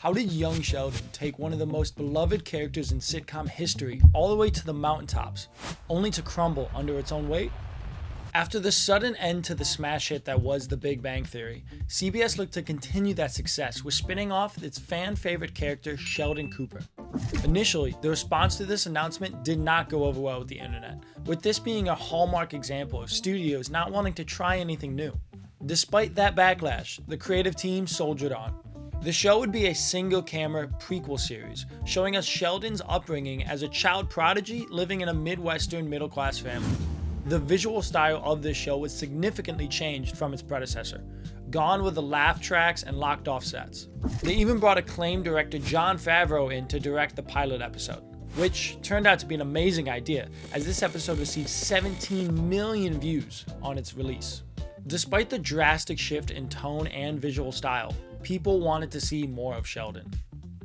How did young Sheldon take one of the most beloved characters in sitcom history all the way to the mountaintops, only to crumble under its own weight? After the sudden end to the smash hit that was The Big Bang Theory, CBS looked to continue that success with spinning off its fan-favorite character Sheldon Cooper. Initially, the response to this announcement did not go over well with the internet, with this being a hallmark example of studios not wanting to try anything new. Despite that backlash, the creative team soldiered on. The show would be a single-camera prequel series, showing us Sheldon's upbringing as a child prodigy living in a Midwestern middle-class family. The visual style of this show was significantly changed from its predecessor, gone with the laugh tracks and locked-off sets. They even brought acclaimed director Jon Favreau in to direct the pilot episode, which turned out to be an amazing idea, as this episode received 17 million views on its release. Despite the drastic shift in tone and visual style, people wanted to see more of Sheldon.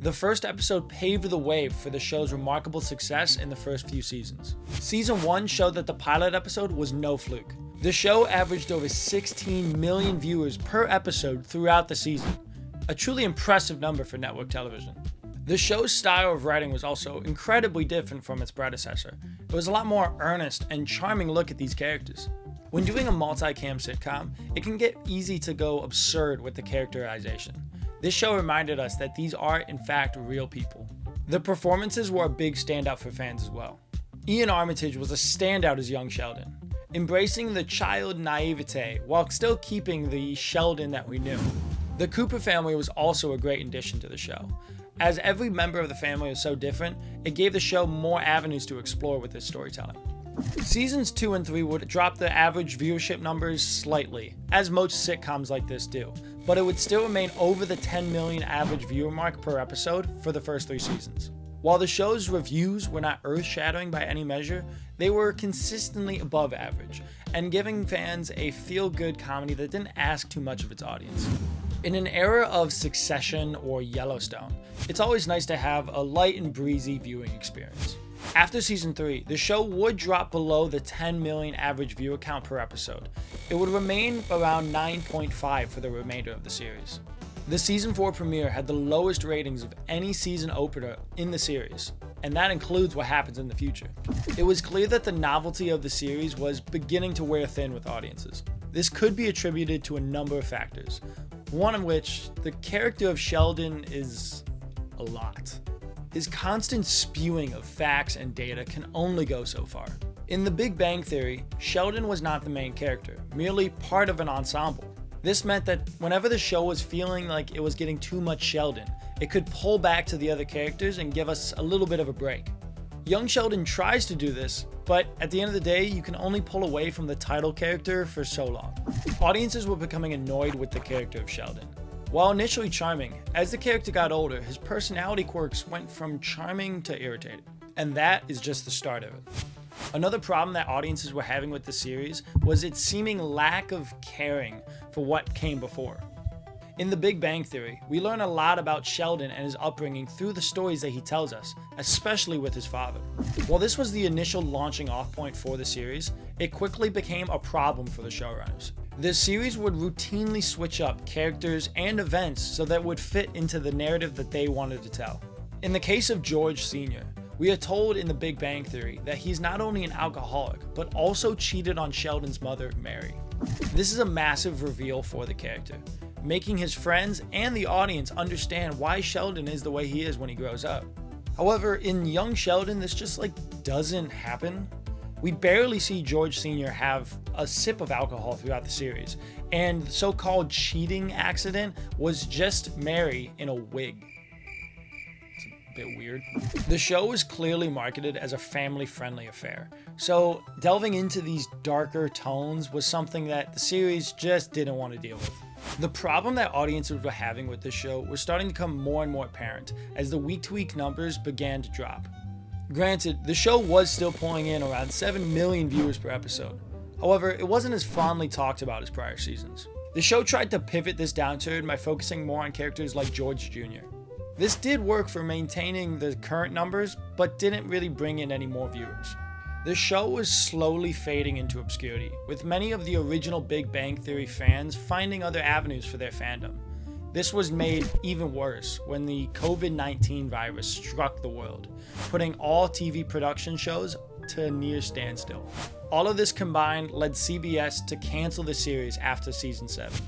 The first episode paved the way for the show's remarkable success in the first few seasons. Season 1 showed that the pilot episode was no fluke. The show averaged over 16 million viewers per episode throughout the season, a truly impressive number for network television. The show's style of writing was also incredibly different from its predecessor. It was a lot more earnest and charming look at these characters. When doing a multi-cam sitcom, it can get easy to go absurd with the characterization. This show reminded us that these are, in fact, real people. The performances were a big standout for fans as well. Iain Armitage was a standout as young Sheldon, embracing the child naivete while still keeping the Sheldon that we knew. The Cooper family was also a great addition to the show. As every member of the family was so different, it gave the show more avenues to explore with this storytelling. Seasons 2 and 3 would drop the average viewership numbers slightly, as most sitcoms like this do, but it would still remain over the 10 million average viewer mark per episode for the first 3 seasons. While the show's reviews were not earth-shattering by any measure, they were consistently above average, and giving fans a feel-good comedy that didn't ask too much of its audience. In an era of Succession or Yellowstone, it's always nice to have a light and breezy viewing experience. After season 3, the show would drop below the 10 million average viewer count per episode. It would remain around 9.5 for the remainder of the series. The season 4 premiere had the lowest ratings of any season opener in the series, and that includes what happens in the future. It was clear that the novelty of the series was beginning to wear thin with audiences. This could be attributed to a number of factors, one of which the character of Sheldon is a lot. His constant spewing of facts and data can only go so far. In The Big Bang Theory, Sheldon was not the main character, merely part of an ensemble. This meant that whenever the show was feeling like it was getting too much Sheldon, it could pull back to the other characters and give us a little bit of a break. Young Sheldon tries to do this, but at the end of the day, you can only pull away from the title character for so long. Audiences were becoming annoyed with the character of Sheldon. While initially charming, as the character got older, his personality quirks went from charming to irritating. And that is just the start of it. Another problem that audiences were having with the series was its seeming lack of caring for what came before. In The Big Bang Theory, we learn a lot about Sheldon and his upbringing through the stories that he tells us, especially with his father. While this was the initial launching off point for the series, it quickly became a problem for the showrunners. The series would routinely switch up characters and events so that it would fit into the narrative that they wanted to tell. In the case of George Sr., we are told in The Big Bang Theory that he's not only an alcoholic, but also cheated on Sheldon's mother, Mary. This is a massive reveal for the character, making his friends and the audience understand why Sheldon is the way he is when he grows up. However, in young Sheldon, this just doesn't happen. We barely see George Sr. have a sip of alcohol throughout the series, and the so-called cheating accident was just Mary in a wig. It's a bit weird. The show was clearly marketed as a family-friendly affair, so delving into these darker tones was something that the series just didn't want to deal with. The problem that audiences were having with this show was starting to become more and more apparent as the week-to-week numbers began to drop. Granted, the show was still pulling in around 7 million viewers per episode. However, it wasn't as fondly talked about as prior seasons. The show tried to pivot this downturn by focusing more on characters like George Jr. This did work for maintaining the current numbers, but didn't really bring in any more viewers. The show was slowly fading into obscurity, with many of the original Big Bang Theory fans finding other avenues for their fandom. This was made even worse when the COVID-19 virus struck the world, putting all TV production shows to a near standstill. All of this combined led CBS to cancel the series after season 7.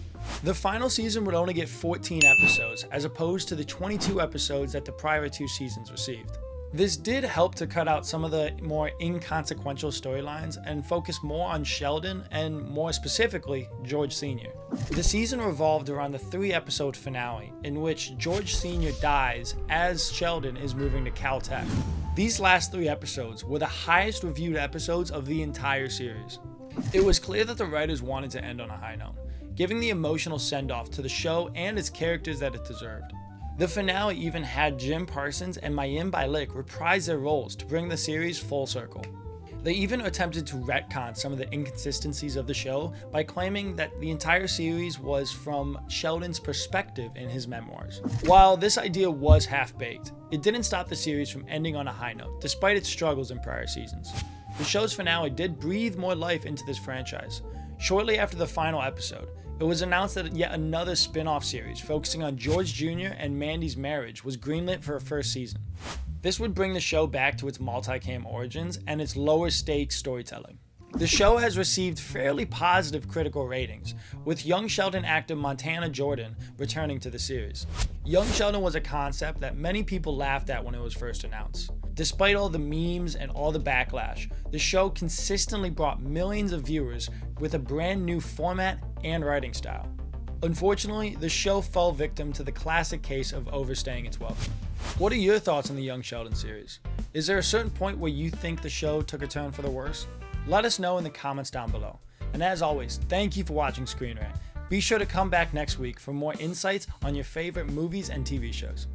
The final season would only get 14 episodes, as opposed to the 22 episodes that the prior 2 seasons received. This did help to cut out some of the more inconsequential storylines and focus more on Sheldon and, more specifically, George Sr. The season revolved around the 3-episode finale, in which George Sr. dies as Sheldon is moving to Caltech. These last 3 episodes were the highest reviewed episodes of the entire series. It was clear that the writers wanted to end on a high note, giving the emotional send-off to the show and its characters that it deserved. The finale even had Jim Parsons and Mayim Bialik reprise their roles to bring the series full circle. They even attempted to retcon some of the inconsistencies of the show by claiming that the entire series was from Sheldon's perspective in his memoirs. While this idea was half-baked, it didn't stop the series from ending on a high note, despite its struggles in prior seasons. The show's finale did breathe more life into this franchise. Shortly after the final episode, it was announced that yet another spin-off series focusing on George Jr. and Mandy's marriage was greenlit for a first season. This would bring the show back to its multicam origins and its lower stakes storytelling. The show has received fairly positive critical ratings, with young Sheldon actor Montana Jordan returning to the series. Young Sheldon was a concept that many people laughed at when it was first announced. Despite all the memes and all the backlash, the show consistently brought millions of viewers with a brand new format and writing style. Unfortunately, the show fell victim to the classic case of overstaying its welcome. What are your thoughts on the Young Sheldon series? Is there a certain point where you think the show took a turn for the worse? Let us know in the comments down below. And as always, thank you for watching ScreenRant. Be sure to come back next week for more insights on your favorite movies and TV shows.